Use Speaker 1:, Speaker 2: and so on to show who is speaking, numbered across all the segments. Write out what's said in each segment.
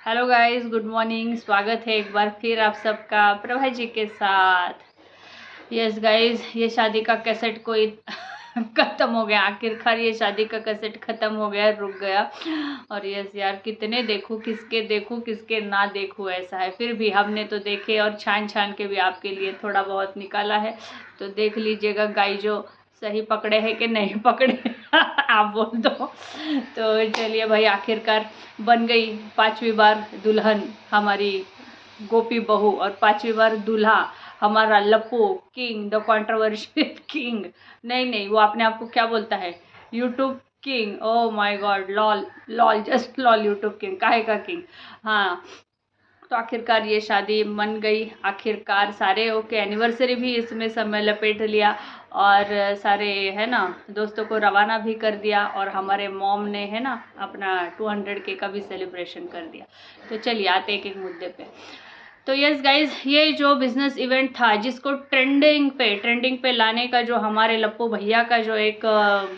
Speaker 1: Hello guys, good morning. स्वागत है एक बार फिर आप सबका प्रभा जी के साथ। यस गाइस, ये शादी का कैसेट कोई खत्म हो गया। आखिरकार ये शादी का कैसेट खत्म हो गया, रुक गया। और यस यार, कितने देखूं, किसके ना देखूं, ऐसा है। फिर भी हमने तो देखे और छान छान के भी आपके लिए थोड़ा बहुत निकाला है, तो देख लीजिएगा गाइस, जो सही पकड़े हैं कि नहीं पकड़े आप बोल दो। तो चलिए भाई, आखिरकार बन गई 5वीं बार दुल्हन हमारी गोपी बहू, और 5वीं बार दूल्हा हमारा लप्पू किंग, द कंट्रोवर्शियल किंग। नहीं, वो अपने आप को क्या बोलता है, YouTube king. Oh my God, lol lol, just lol, YouTube king, काहे का किंग। हाँ, तो आखिरकार ये शादी मन गई। आखिरकार सारे ओके, एनिवर्सरी भी इसमें समय लपेट लिया, और सारे है ना दोस्तों को रवाना भी कर दिया, और हमारे मॉम ने है ना अपना 200K का भी सेलिब्रेशन कर दिया। तो चलिए आते एक एक मुद्दे पे। तो यस गाइज, ये जो बिजनेस इवेंट था, जिसको ट्रेंडिंग पे लाने का जो हमारे लप्पू भैया का जो एक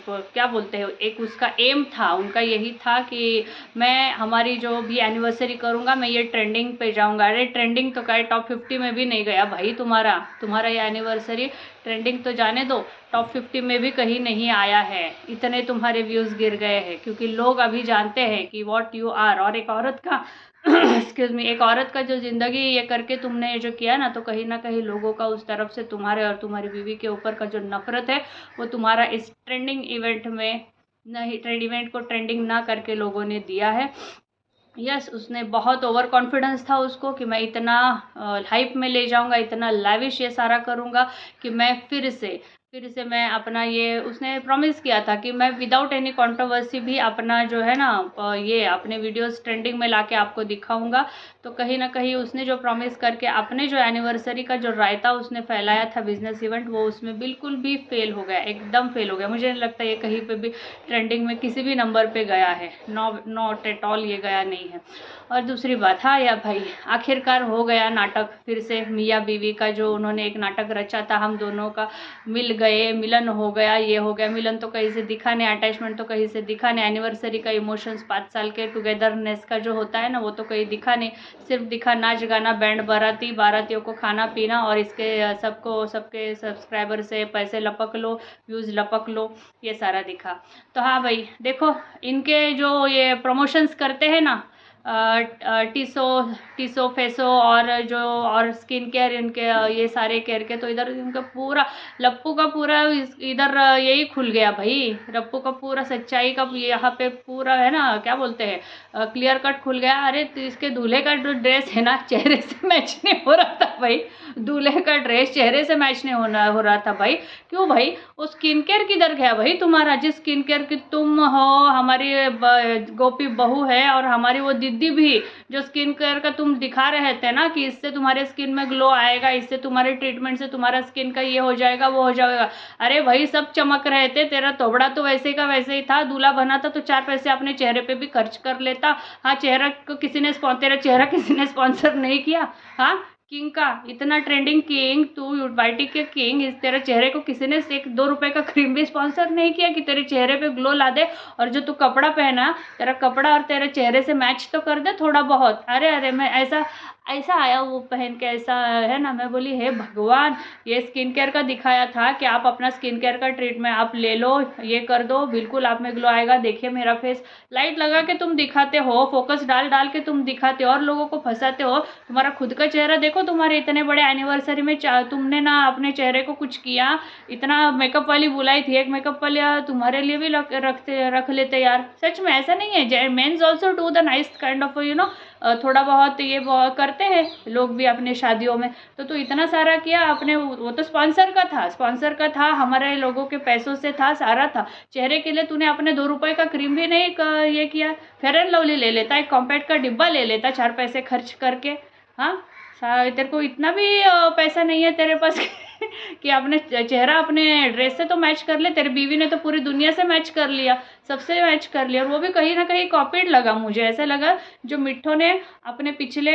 Speaker 1: क्या बोलते हैं, एक उसका एम था, उनका यही था कि मैं हमारी जो भी एनिवर्सरी करूँगा, मैं ये ट्रेंडिंग पे जाऊँगा। अरे ट्रेंडिंग तो क्या, टॉप 50 में भी नहीं गया भाई तुम्हारा ये एनिवर्सरी। ट्रेंडिंग तो जाने दो, टॉप 50 में भी कहीं नहीं आया है। इतने तुम्हारे व्यूज़ गिर गए हैं, क्योंकि लोग अभी जानते हैं कि व्हाट यू आर। और एक औरत का एक्सक्यूज मी, एक औरत का जो ज़िंदगी ये करके तुमने ये जो किया ना, तो कहीं ना कहीं लोगों का उस तरफ से तुम्हारे और तुम्हारी बीवी के ऊपर का जो नफरत है, वो तुम्हारा इस ट्रेंडिंग इवेंट में नहीं, ट्रेंड इवेंट को ट्रेंडिंग ना करके लोगों ने दिया है। यस, उसने बहुत ओवर कॉन्फिडेंस था उसको कि मैं इतना हाइप में ले जाऊंगा, इतना लैविश ये सारा करूंगा कि मैं फिर से मैं अपना ये, उसने प्रॉमिस किया था कि मैं विदाउट एनी कंट्रोवर्सी भी अपना जो है ना ये अपने वीडियोस ट्रेंडिंग में लाके आपको दिखाऊंगा। तो कहीं ना कहीं उसने जो प्रॉमिस करके अपने जो एनिवर्सरी का जो रायता उसने फैलाया था बिजनेस इवेंट, वो उसमें बिल्कुल भी फेल हो गया, एकदम फेल हो गया। मुझे नहीं लगता ये कहीं पे भी ट्रेंडिंग में किसी भी नंबर पे गया है, नॉट एट ऑल, ये गया नहीं है। और दूसरी बात, हाँ या भाई, आखिरकार हो गया नाटक फिर से। मियाँ बीवी का जो उन्होंने एक नाटक रचा था, हम दोनों का मिल गए, मिलन हो गया, ये हो गया। मिलन तो कहीं से दिखा नहीं, अटैचमेंट तो कहीं से दिखा नहीं, एनिवर्सरी का इमोशंस 5 साल के टुगेदरनेस का जो होता है ना, वो तो कहीं दिखा नहीं। सिर्फ दिखा नाच गाना, बैंड बाराती, बारातियों को खाना पीना, और इसके सबको सबके सब्सक्राइबर से पैसे लपक लो, व्यूज़ लपक लो, ये सारा दिखा। तो हाँ भाई देखो, इनके जो ये प्रमोशंस करते हैं ना, टीसो फेसो और जो और स्किन केयर, इनके ये सारे केयर के, तो इधर इनका पूरा लप्पू का पूरा इधर यही खुल गया भाई। लप्पू का पूरा सच्चाई का यहाँ पे पूरा है ना, क्या बोलते हैं, क्लियर कट खुल गया। अरे तो इसके दूल्हे का जो ड्रेस है ना, चेहरे से मैच नहीं हो रहा था भाई। दूल्हे का ड्रेस चेहरे से मैच नहीं हो रहा था भाई। क्यों भाई, वो स्किन केयर किधर गया भाई तुम्हारा, जिस स्किन केयर की तुम हो, हमारी गोपी बहू है, और हमारी वो दीदी भी, जो स्किन केयर का तुम दिखा रहे थे ना कि इससे तुम्हारे स्किन में ग्लो आएगा, इससे तुम्हारे ट्रीटमेंट से तुम्हारा स्किन का ये हो जाएगा, वो हो जाएगा। अरे भाई सब चमक रहे थे, तेरा तोबड़ा तो वैसे का वैसे ही था। दूल्हा बना था तो 4 पैसे अपने चेहरे पे भी खर्च कर लेता। हाँ, चेहरा को तेरा चेहरा किसी ने स्पॉन्सर नहीं किया। हाँ, किंग का इतना ट्रेंडिंग किंग, तू वाईटी के किंग, इस तेरे चेहरे को किसी ने 1-2 रुपए का क्रीम भी स्पॉन्सर नहीं किया कि तेरे चेहरे पे ग्लो ला दे। और जो तू कपड़ा पहना, तेरा कपड़ा और तेरे चेहरे से मैच तो कर दे थोड़ा बहुत। अरे मैं ऐसा ऐसा आया वो पहन के, ऐसा है ना। मैं बोली हे भगवान, ये स्किन केयर का दिखाया था कि आप अपना स्किन केयर का ट्रीटमेंट आप ले लो, ये कर दो, बिल्कुल आप में ग्लो आएगा। देखिए मेरा फेस, लाइट लगा के तुम दिखाते हो, फोकस डाल डाल के तुम दिखाते हो और लोगों को फंसाते हो। तुम्हारा खुद का चेहरा देखो, तुम्हारे इतने बड़े एनिवर्सरी में तुमने ना अपने चेहरे को कुछ किया। इतना मेकअप वाली बुलाई थी, एक मेकअप वाली तुम्हारे लिए भी रख लेते यार। सच में ऐसा नहीं है, mens also do the nice kind of थोड़ा बहुत ये करते हैं लोग भी अपने शादियों में। तो तू इतना सारा किया अपने, वो तो स्पॉन्सर का था, हमारे लोगों के पैसों से था, सारा था। चेहरे के लिए तूने अपने 2 रुपए का क्रीम भी नहीं ये किया। फेयर एंड लवली ले लेता, एक कॉम्पैक्ट का डिब्बा ले लेता 4 पैसे खर्च करके। हाँ, तेरे को इतना भी पैसा नहीं है तेरे पास कि अपने चेहरा अपने ड्रेस से तो मैच कर ले, तेरी बीवी ने तो पूरी दुनिया से मैच कर लिया, सबसे मैच कर लिया, और वो भी कहीं ना कहीं कॉपीड लगा मुझे। ऐसा लगा जो मिट्ठो ने अपने पिछले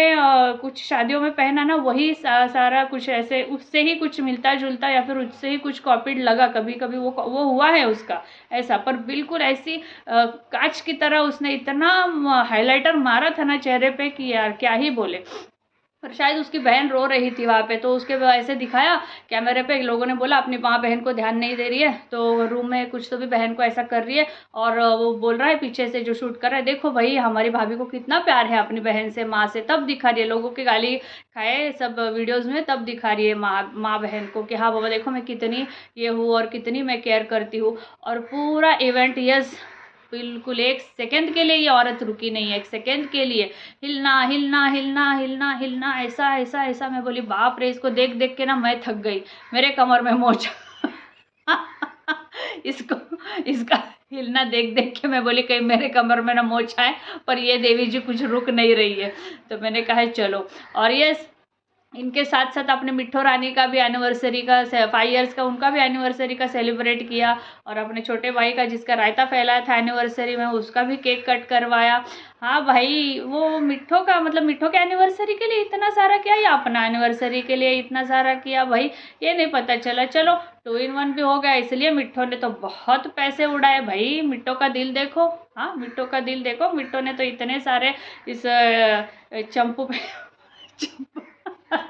Speaker 1: कुछ शादियों में पहना ना, वही सारा कुछ ऐसे उससे ही कुछ मिलता जुलता या फिर उससे ही कुछ कॉपीड लगा। कभी कभी वो हुआ है उसका ऐसा, पर बिल्कुल ऐसी कांच की तरह उसने इतना हाइलाइटर मारा था ना चेहरे पे कि यार क्या ही बोले। पर शायद उसकी बहन रो रही थी वहाँ पे, तो उसके ऐसे दिखाया कैमरे पे, लोगों ने बोला अपनी माँ बहन को ध्यान नहीं दे रही है, तो रूम में कुछ तो भी बहन को ऐसा कर रही है, और वो बोल रहा है पीछे से जो शूट कर रहा है, देखो भाई हमारी भाभी को कितना प्यार है अपनी बहन से, माँ से, तब दिखा रही है, लोगों की गाली खाए सब वीडियोज़ में, तब दिखा रही है माँ बहन को कि हाँ बाबा देखो मैं कितनी ये हूँ और कितनी मैं केयर करती हूँ। और पूरा इवेंट, यस बिल्कुल एक सेकंड के लिए ये औरत रुकी नहीं है, एक सेकंड के लिए हिलना हिलना हिलना हिलना हिलना, ऐसा ऐसा ऐसा। मैं बोली बाप रे, इसको देख देख के ना मैं थक गई, मेरे कमर में मोच इसको इसका हिलना देख देख के मैं बोली कहीं मेरे कमर में ना मोच आए, पर ये देवी जी कुछ रुक नहीं रही है। तो मैंने कहा चलो। और ये इनके साथ साथ अपने मिट्ठो रानी का भी एनिवर्सरी का 5 इयर्स का उनका भी एनिवर्सरी का सेलिब्रेट किया, और अपने छोटे भाई का जिसका रायता फैलाया था एनिवर्सरी में उसका भी केक कट करवाया। हाँ भाई, वो मिट्ठो का मतलब मिट्ठो के एनिवर्सरी के लिए इतना सारा किया या अपना एनिवर्सरी के लिए इतना सारा किया भाई, ये नहीं पता चला। चलो 2 in 1 भी हो गया, इसलिए मिट्ठो ने तो बहुत पैसे उड़ाए भाई। मिट्ठो का दिल देखो, हाँ मिट्ठो का दिल देखो, मिट्ठो ने तो इतने सारे इस चंपू पे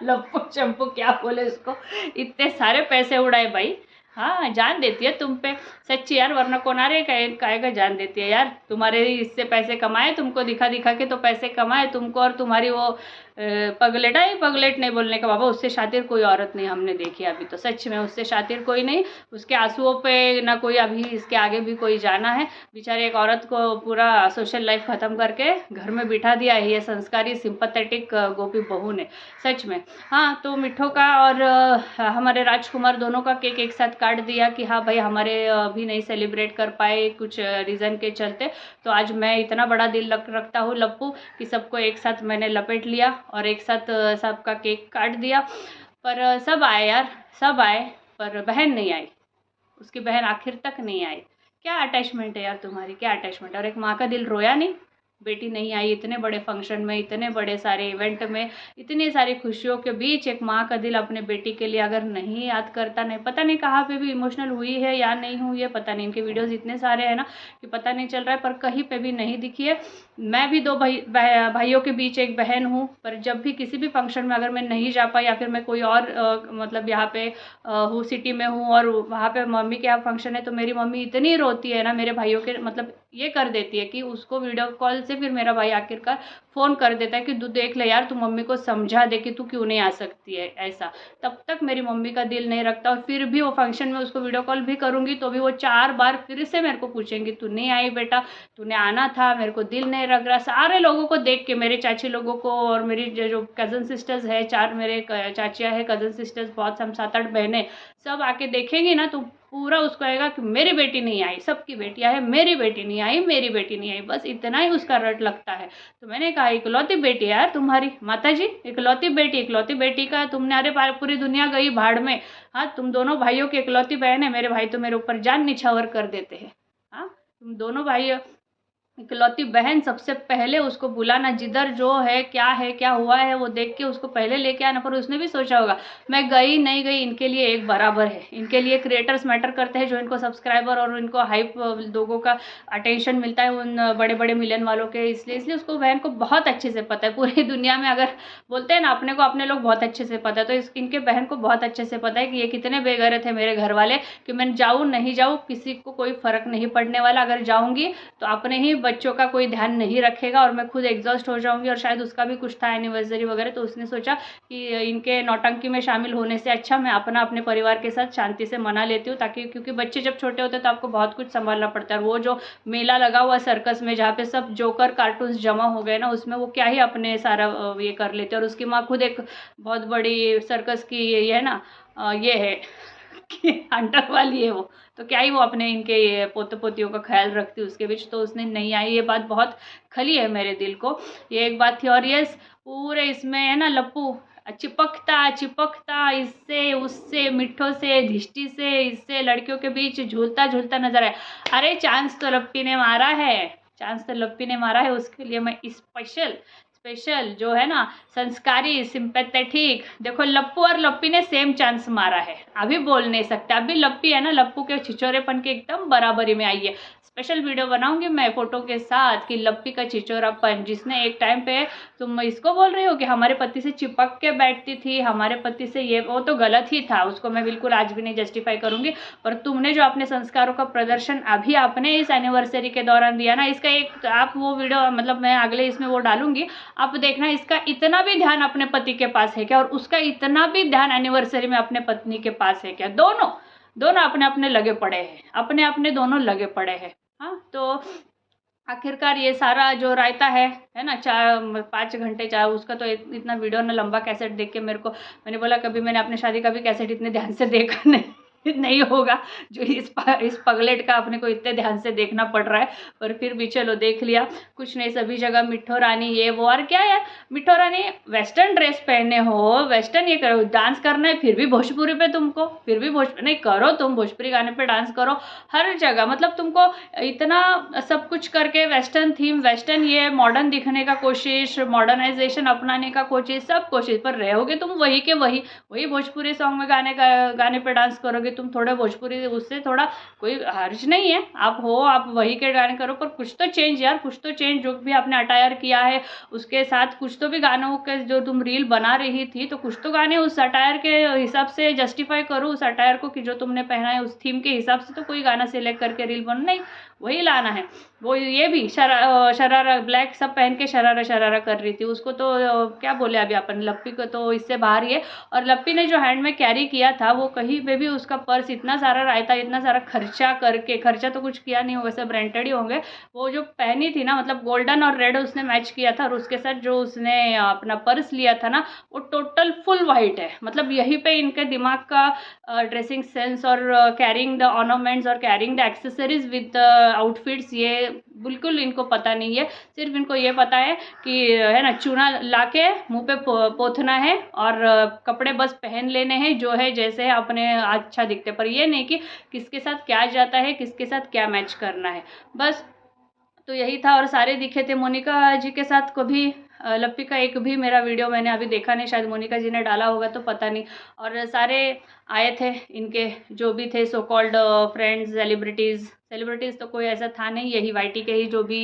Speaker 1: लप्पू चंपू क्या बोले उसको, इतने सारे पैसे उड़ाए भाई। हाँ जान देती है तुम पे, सच्ची यार, वरना कौन आ रहे काहे का जान देती है यार। तुम्हारे इससे पैसे कमाए, तुमको दिखा दिखा के तो पैसे कमाए तुमको, और तुम्हारी वो पगलेट आई, पगलेट नहीं बोलने का बाबा, उससे शातिर कोई औरत नहीं हमने देखी अभी तो, सच में उससे शातिर कोई नहीं। उसके आंसुओं पे ना कोई अभी इसके आगे भी कोई जाना है। बेचारे एक औरत को पूरा सोशल लाइफ ख़त्म करके घर में बिठा दिया है ये संस्कारी सिंपैथेटिक गोपी बहू ने, सच में। हाँ तो मिट्ठो का और हमारे राजकुमार दोनों का केक एक साथ काट दिया कि हाँ भाई हमारे अभी नहीं सेलिब्रेट कर पाए कुछ रीज़न के चलते, तो आज मैं इतना बड़ा दिल रखता हूँ लप्पू कि सबको एक साथ मैंने लपेट लिया और एक साथ सबका केक काट दिया। पर सब आए यार, सब आए, पर बहन नहीं आई, उसकी बहन आखिर तक नहीं आई। क्या अटैचमेंट है यार तुम्हारी, क्या अटैचमेंट है। और एक माँ का दिल रोया नहीं, बेटी नहीं आई इतने बड़े फंक्शन में, इतने बड़े सारे इवेंट में, इतनी सारी खुशियों के बीच एक माँ का दिल अपने बेटी के लिए अगर नहीं याद करता, नहीं पता नहीं कहाँ पे भी इमोशनल हुई है या नहीं हुई है, पता नहीं। इनके वीडियोस इतने सारे हैं ना कि पता नहीं चल रहा है, पर कहीं पे भी नहीं दिखी है। मैं भी 2 भाइयों के बीच एक बहन हूँ, पर जब भी किसी भी फंक्शन में अगर मैं नहीं जा पाई या फिर मैं कोई और मतलब यहाँ पे हूँ सिटी में हूँ और वहाँ पे मम्मी के यहाँ फंक्शन है, तो मेरी मम्मी इतनी रोती है ना मेरे भाइयों के, मतलब ये कर देती है कि उसको वीडियो कॉल से फिर मेरा भाई आखिरकार फ़ोन कर देता है कि तू देख ले यार, तू मम्मी को समझा दे कि तू क्यों नहीं आ सकती है ऐसा। तब तक मेरी मम्मी का दिल नहीं रखता, और फिर भी वो फंक्शन में उसको वीडियो कॉल भी करूँगी तो भी वो 4 बार फिर से मेरे को पूछेंगी तू नहीं आई बेटा, तूने आना था, मेरे को दिल नहीं लग रहा। सारे लोगों को देख के, मेरे चाची लोगों को और मेरी जो कज़न सिस्टर्स है, 4 मेरे चाचियाँ हैं कज़न सिस्टर्स, बहुत हम 7-8 बहनें, सब आके देखेंगी ना तो पूरा उसको आएगा कि मेरी बेटी नहीं आई, सबकी बेटियां है, मेरी बेटी नहीं आई, मेरी बेटी नहीं आई, बस इतना ही उसका रट लगता है। तो मैंने कहा इकलौती बेटी यार तुम्हारी माता जी, इकलौती बेटी का तुमने, अरे पूरी दुनिया गई भाड़ में। हाँ तुम दोनों भाइयों की इकलौती बहन है, मेरे भाई तो मेरे ऊपर जान निछावर कर देते हैं। हाँ तुम दोनों भाई इकलौती बहन, सबसे पहले उसको बुलाना, जिधर जो है क्या हुआ है वो देख के उसको पहले लेके आना। पर उसने भी सोचा होगा मैं गई नहीं गई इनके लिए एक बराबर है, इनके लिए क्रिएटर्स मैटर करते हैं, जो इनको सब्सक्राइबर और इनको हाइप लोगों का अटेंशन मिलता है उन बड़े बड़े मिलियन वालों के, इसलिए उसको बहन को बहुत अच्छे से पता है। पूरी दुनिया में अगर बोलते हैं ना अपने को अपने लोग बहुत अच्छे से पता है, तो इनके बहन को बहुत अच्छे से पता है कि ये कितने बेगैरत है मेरे घर वाले, कि मैं जाऊँ नहीं जाऊँ किसी को कोई फ़र्क नहीं पड़ने वाला। अगर जाऊँगी तो अपने ही बच्चों का कोई ध्यान नहीं रखेगा और मैं खुद एग्जॉस्ट हो जाऊंगी। और शायद उसका भी कुछ था एनिवर्सरी वगैरह, तो उसने सोचा कि इनके नौटंकी में शामिल होने से अच्छा मैं अपने परिवार के साथ शांति से मना लेती हूँ, ताकि क्योंकि बच्चे जब छोटे होते हैं तो आपको बहुत कुछ संभालना पड़ता है। और वो जो मेला लगा हुआ सर्कस में जहाँ पे सब जोकर कार्टून्स जमा हो गए ना, उसमें वो क्या ही अपने सारा ये कर लेते हैं। और उसकी माँ खुद एक बहुत बड़ी सर्कस की ये है ना, ये है कि हंटर वाली है वो, तो क्या ही वो अपने इनके ये पोते पोतियों का ख्याल रखती उसके बीच, तो उसने नहीं आई। ये बात बहुत खली है मेरे दिल को, ये एक बात थी। और यस पूरे इसमें है ना लप्पू चिपकता चिपकता इससे उससे, मिठों से, धिष्टि से, इससे लड़कियों के बीच झूलता झूलता नजर आए। अरे चांस तो लप्पी ने मारा है, चांस तो लप्पी ने मारा है, उसके लिए मैं स्पेशल स्पेशल जो है ना संस्कारी सिंपैथेटिक, देखो लप्पू और लप्पी ने सेम चांस मारा है, अभी बोल नहीं सकते। अभी लप्पी है ना लप्पू के छिचोरेपन के एकदम बराबरी में आई है। स्पेशल वीडियो बनाऊंगी मैं फोटो के साथ कि लप्पी का छिचोरापन, जिसने एक टाइम पे, तुम इसको बोल रही हो कि हमारे पति से चिपक के बैठती थी, हमारे पति से, ये वो तो गलत ही था, उसको मैं बिल्कुल आज भी नहीं जस्टिफाई करूंगी। पर तुमने जो अपने संस्कारों का प्रदर्शन अभी आपने इस एनिवर्सरी के दौरान दिया ना, इसका एक आप वो वीडियो मतलब मैं अगले इसमें वो डालूंगी, आप देखना इसका इतना भी ध्यान अपने पति के पास है क्या, और उसका इतना भी ध्यान एनिवर्सरी में अपने पत्नी के पास है क्या। दोनों दोनों अपने अपने लगे पड़े हैं, अपने अपने दोनों लगे पड़े हैं। हाँ, तो आखिरकार ये सारा जो रायता है ना, 5 घंटे चाहे उसका, तो इतना वीडियो ना लंबा कैसेट देख के मेरे को, मैंने बोला कभी मैंने अपनी शादी का भी कैसेट इतने ध्यान से देखा नहीं होगा जो इस पगलेट का अपने को इतने ध्यान से देखना पड़ रहा है। पर फिर भी चलो देख लिया, कुछ नहीं, सभी जगह मिठो रानी ये वो, और क्या यार मिठो रानी वेस्टर्न ड्रेस पहने हो, वेस्टर्न ये करो, डांस करना है फिर भी भोजपुरी पे, तुमको फिर भी भोजपुरी नहीं करो, तुम भोजपुरी गाने पे डांस करो हर जगह, मतलब तुमको इतना सब कुछ करके वेस्टर्न थीम, वेस्टर्न ये मॉडर्न दिखने का कोशिश, मॉडर्नाइजेशन अपनाने का कोशिश, सब कोशिश, पर रहोगे तुम वही के वही भोजपुरी सॉन्ग में गाने पे डांस करोगे तुम, थोड़ा भोजपुरी उससे थोड़ा कोई हर्ज नहीं है, आप वही के गाने करो, पर कुछ तो चेंज यार, कुछ तो चेंज, जो भी आपने अटायर किया है उसके साथ कुछ तो भी गानों के, जो तुम रील बना रही थी तो कुछ तो गाने उस अटायर के हिसाब से जस्टिफाई करो उस अटायर को, कि जो तुमने पहना है उस थीम के हिसाब से तो कोई गाना सिलेक्ट करके रील बनो, नहीं वही लाना है। वो ये भी शरारा ब्लैक सब पहन के शरारा कर रही थी, उसको तो क्या बोले अभी अपन, लप्पी को तो इससे बाहर ही है। और लप्पी ने जो हैंड में कैरी किया था वो कहीं पे भी उसका पर्स इतना सारा रायता, इतना सारा खर्चा करके, खर्चा तो कुछ किया नहीं होगा, सब रेंटेड ही होंगे, वो जो पहनी थी ना, मतलब गोल्डन और रेड उसने मैच किया था, और उसके साथ जो उसने अपना पर्स लिया था ना वो टोटल फुल वाइट है, मतलब यहीं पे इनके दिमाग का ड्रेसिंग सेंस और कैरिंग द ऑर्नामेंट्स और carrying the accessories with outfits, ये बिल्कुल इनको पता नहीं है। सिर्फ इनको ये पता है कि है ना चूना लाके मुंह पे पोथना है और कपड़े बस पहन लेने हैं जो है जैसे है, अपने अच्छा दिखते, पर ये नहीं कि किसके साथ क्या जाता है, किसके साथ क्या मैच करना है, बस। तो यही था, और सारे दिखे थे मोनिका जी के साथ। कभी लप्पी का एक भी मेरा वीडियो मैंने अभी देखा नहीं, शायद मोनिका जी ने डाला होगा तो पता नहीं। और सारे आए थे इनके जो भी थे सो कॉल्ड फ्रेंड्स, सेलिब्रिटीज़ तो कोई ऐसा था नहीं, यही वाईटी के ही जो भी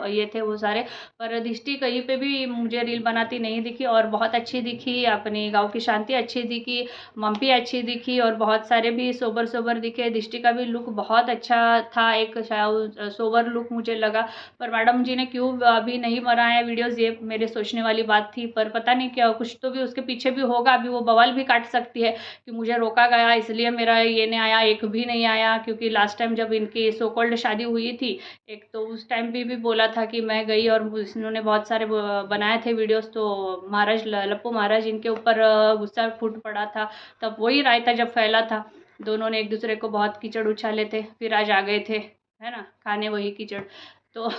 Speaker 1: ये थे वो सारे। पर दृष्टि कहीं पे भी मुझे रील बनाती नहीं दिखी, और बहुत अच्छी दिखी, अपनी गाँव की शांति अच्छी दिखी, मम्पी अच्छी दिखी, और बहुत सारे भी सोबर दिखे। दृष्टि का भी लुक बहुत अच्छा था, एक सोबर लुक मुझे लगा। पर मैडम जी ने क्यों अभी नहीं बनाया वीडियोज़, ये मेरे सोचने वाली बात थी, पर पता नहीं क्या, कुछ तो भी उसके पीछे भी होगा। अभी वो बवाल भी काट सकती है कि मुझे रोका गया इसलिए मेरा ये नहीं आया, एक भी नहीं आया, क्योंकि लास्ट टाइम जब इनकी सो कॉल्ड शादी हुई थी एक, तो उस टाइम भी बोला था कि मैं गई, और उन्होंने बहुत सारे बनाए थे वीडियोस, तो महाराज लप्पू महाराज इनके ऊपर गुस्सा फूट पड़ा था, तब वही रायता जब फैला था, दोनों ने एक दूसरे को बहुत कीचड़ उछाले थे, फिर आज आ गए थे है ना खाने वही कीचड़, तो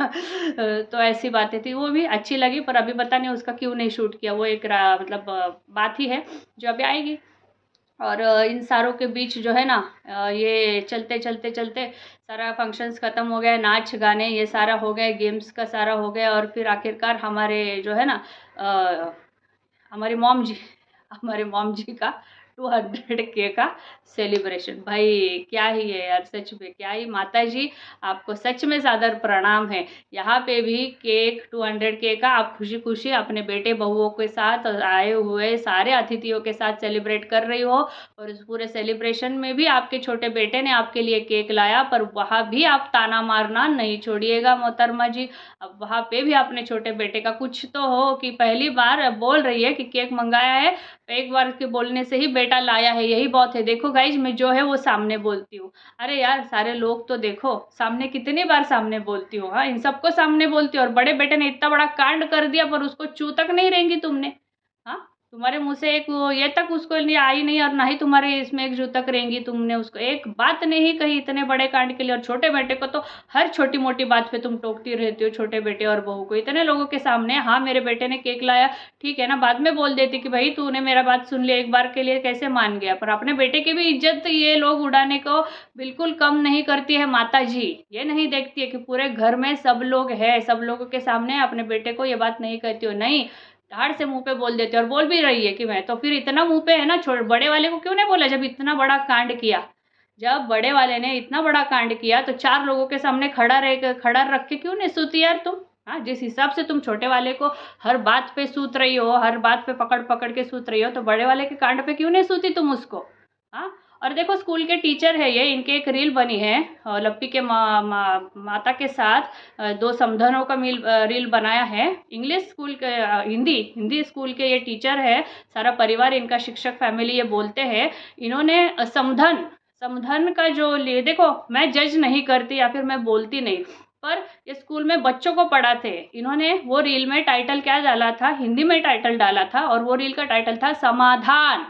Speaker 1: तो ऐसी बातें थी, वो भी अच्छी लगी। पर अभी पता नहीं उसका क्यों नहीं शूट किया, वो एक मतलब बात ही है जो अभी आएगी। और इन सारों के बीच जो है ना ये चलते सारा फंक्शंस ख़त्म हो गया, नाच गाने ये सारा हो गया, गेम्स का सारा हो गया, और फिर आखिरकार हमारे जो है ना हमारी हमारे मॉम जी का 200K का सेलिब्रेशन। भाई क्या ही है यार, सच में क्या ही, माता जी आपको सच में सादर प्रणाम है। यहाँ पे भी केक 200K का आप खुशी खुशी अपने बेटे बहुओं के साथ आए हुए सारे अतिथियों के साथ सेलिब्रेट कर रही हो, और इस पूरे सेलिब्रेशन में भी आपके छोटे बेटे ने आपके लिए केक लाया, पर वहाँ भी आप ताना मारना नहीं छोड़िएगा मोहतरमा जी। अब वहाँ पे भी अपने छोटे बेटे का कुछ तो हो, कि पहली बार बोल रही है कि केक मंगाया है, एक बार के बोलने से ही बेटा लाया है, यही बहुत है। देखो गाइज मैं जो है वो सामने बोलती हूँ, अरे यार सारे लोग तो देखो सामने कितनी बार सामने बोलती हूँ, हाँ इन सबको सामने बोलती हूँ, और बड़े बेटे ने इतना बड़ा कांड कर दिया पर उसको चू तक नहीं रहेंगी तुमने, हाँ तुम्हारे मुंह से एक ये तक उसको लिए आई नहीं, और ना ही तुम्हारे इसमें एक जू तक रहेंगी। तुमने उसको एक बात नहीं कही इतने बड़े कांड के लिए, और छोटे बेटे को तो हर छोटी मोटी बात पे तुम टोकती रहती हो, छोटे बेटे और बहू को इतने लोगों के सामने। हाँ मेरे बेटे ने केक लाया, ठीक है ना, बाद में बोल देती कि भाई तूने मेरा बात सुन लिया, एक बार के लिए कैसे मान गया, पर अपने बेटे की भी इज्जत ये लोग उड़ाने को बिल्कुल कम नहीं करती है माता जी। ये नहीं देखती है कि पूरे घर में सब लोग हैं, सब लोगों के सामने अपने बेटे को ये बात नहीं कहती हो, नहीं धाड़ से मुंह पे बोल देते और बोल भी रही है कि मैं तो फिर इतना मुंह पे है ना, छोड़ बड़े वाले को क्यों नहीं बोला जब इतना बड़ा कांड किया। जब बड़े वाले ने इतना बड़ा कांड किया तो 4 लोगों के सामने खड़ा रख के क्यों नहीं सूती यार तुम। हाँ जिस हिसाब से तुम छोटे वाले को हर बात पे सूत रही हो, हर बात पे पकड़ पकड़ के सूत रही हो, तो बड़े वाले के कांड पे क्यों नहीं सूती तुम उसको। हाँ और देखो स्कूल के टीचर है ये, इनके एक रील बनी है लप्पी के माता के साथ 2 समधनों का रील बनाया है। इंग्लिश स्कूल के हिंदी स्कूल के ये टीचर है, सारा परिवार इनका, शिक्षक फैमिली ये बोलते हैं। इन्होंने समधन का जो लिए, देखो मैं जज नहीं करती या फिर मैं बोलती नहीं, पर ये स्कूल में बच्चों को पढ़ाते हैं। इन्होंने वो रील में टाइटल क्या डाला था, हिंदी में टाइटल डाला था, और वो रील का टाइटल था समाधान।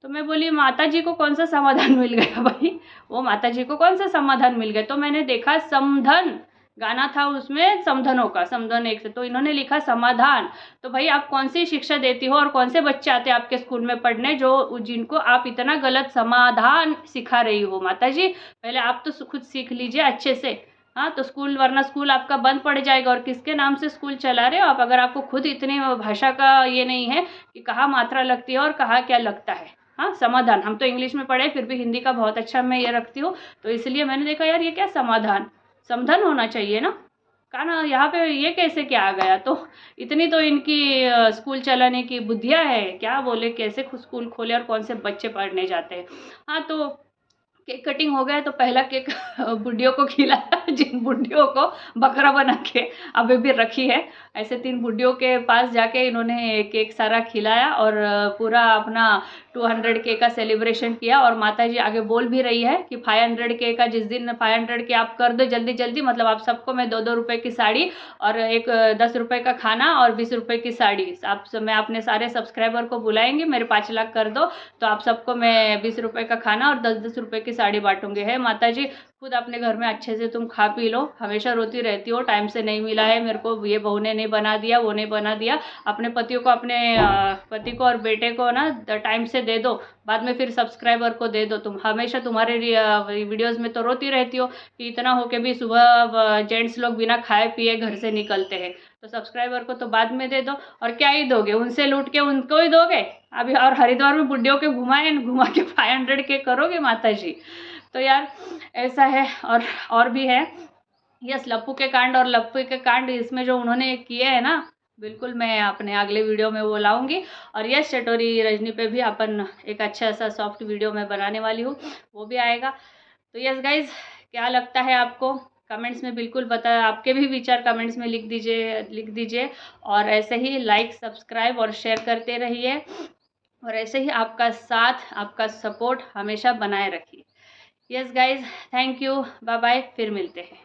Speaker 1: तो मैं बोली माता जी को कौन सा समाधान मिल गया भाई, वो माता जी को कौन सा समाधान मिल गया। तो मैंने देखा समधन गाना था उसमें, समधनों का, समधन एक से, तो इन्होंने लिखा समाधान। तो भाई आप कौन सी शिक्षा देती हो और कौन से बच्चे आते हैं आपके स्कूल में पढ़ने जो जिनको आप इतना गलत समाधान सिखा रही हो। माता जी पहले आप तो खुद सीख लीजिए अच्छे से। हाँ तो स्कूल, वरना स्कूल आपका बंद पड़ जाएगा। और किसके नाम से स्कूल चला रहे हो आप, अगर आपको खुद इतनी भाषा का ये नहीं है कि कहाँ मात्रा लगती है और कहाँ क्या लगता है। हाँ समाधान, हम तो इंग्लिश में पढ़े, फिर भी हिंदी का बहुत अच्छा मैं ये रखती हूँ, तो इसलिए मैंने देखा यार ये क्या समाधान, समधन होना चाहिए ना, कहा ना यहाँ पे ये कैसे क्या आ गया। तो इतनी तो इनकी स्कूल चलाने की बुद्धियाँ है, क्या बोले कैसे स्कूल खोले और कौन से बच्चे पढ़ने जाते हैं। हाँ तो केक कटिंग हो गया, तो पहला केक बुढ़ियों को खिलाया, जिन बुढ़ियों को बकरा बना के अभी भी रखी है। ऐसे 3 बुढ़ियों के पास जाके इन्होंने केक सारा खिलाया और पूरा अपना 200 के का सेलिब्रेशन किया। और माता जी आगे बोल भी रही है कि 500 के का जिस दिन 500 के आप कर दो जल्दी जल्दी, मतलब आप सबको मैं 2-2 रुपये की साड़ी और एक 10 रुपये का खाना और 20 रुपये की साड़ी, आप मैं अपने सारे सब्सक्राइबर को बुलाएंगी, मेरे 5 लाख कर दो तो आप सबको मैं 20 रुपये का खाना और 10-10 रुपये की साड़ी बांटूंगी। है माता जी खुद अपने घर में अच्छे से तुम खा पी लो, हमेशा रोती रहती हो टाइम से नहीं मिला है मेरे को, ये बहू ने नहीं बना दिया, वो नहीं बना दिया। अपने पतियों को, अपने पति को और बेटे को ना टाइम से दे दो, बाद में फिर सब्सक्राइबर को दे दो। तुम हमेशा तुम्हारे वीडियोस में तो रोती रहती हो कि इतना हो के भी सुबह जेंट्स लोग बिना खाए पिए घर से निकलते हैं, तो सब्सक्राइबर को तो बाद में दे दो। और क्या ही दोगे, उनसे लूट के उनको ही दोगे अभी, और हरिद्वार में बुड्ढियों के घुमा के 500 के करोगे माता जी। तो यार ऐसा है। और भी है, यस लप्पू के कांड, और लप्पू के कांड इसमें जो उन्होंने किए हैं ना, बिल्कुल मैं अपने अगले वीडियो में वो लाऊंगी। और यस चटोरी रजनी पे भी अपन एक अच्छा सा सॉफ्ट वीडियो मैं बनाने वाली हूँ, वो भी आएगा। तो यस गाइज क्या लगता है आपको, कमेंट्स में बिल्कुल बता, आपके भी विचार कमेंट्स में लिख दीजिए। और ऐसे ही लाइक सब्सक्राइब और शेयर करते रहिए, और ऐसे ही आपका साथ, आपका सपोर्ट हमेशा बनाए रखिए। Yes guys thank you, bye bye, फिर मिलते हैं।